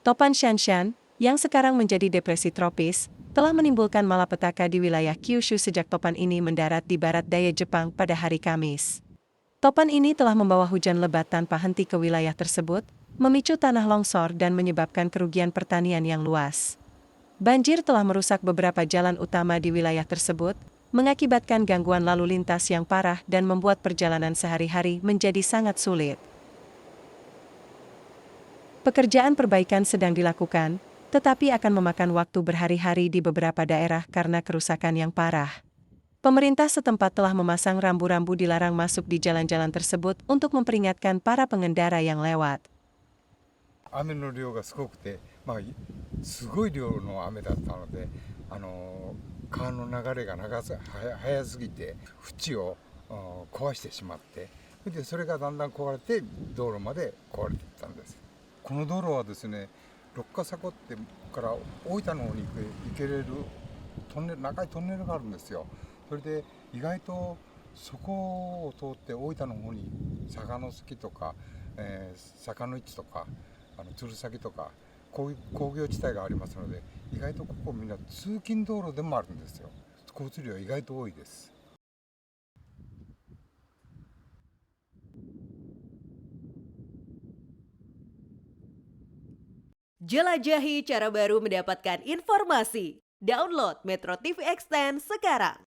Topan Shanshan, yang sekarang menjadi depresi tropis, telah menimbulkan malapetaka di wilayah Kyushu sejak topan ini mendarat di barat daya Jepang pada hari Kamis. Topan ini telah membawa hujan lebat tanpa henti ke wilayah tersebut, memicu tanah longsor dan menyebabkan kerugian pertanian yang luas. Banjir telah merusak beberapa jalan utama di wilayah tersebut, mengakibatkan gangguan lalu lintas yang parah dan membuat perjalanan sehari-hari menjadi sangat sulit. Pekerjaan perbaikan sedang dilakukan, tetapi akan memakan waktu berhari-hari di beberapa daerah karena kerusakan yang parah. Pemerintah setempat telah memasang rambu-rambu dilarang masuk di jalan-jalan tersebut untuk memperingatkan para pengendara yang lewat. 雨の量がすごくて、すごい量の雨だったので、川の流れが速すぎて縁を壊してしまって、それがだんだん壊れて道路まで壊れていったんです。この道路はですね、六ヶ坂ってから大分の方に行けれる長いトンネルがあるんですよ。それで意外とそこを通って大分の方に坂の関とか、坂の市とか鶴崎とかこういう工業地帯がありますので、意外とここみんな通勤道路でもあるんですよ。交通量は意外と多いです。 Jelajahi cara baru mendapatkan informasi. Download Metro TV Extend sekarang.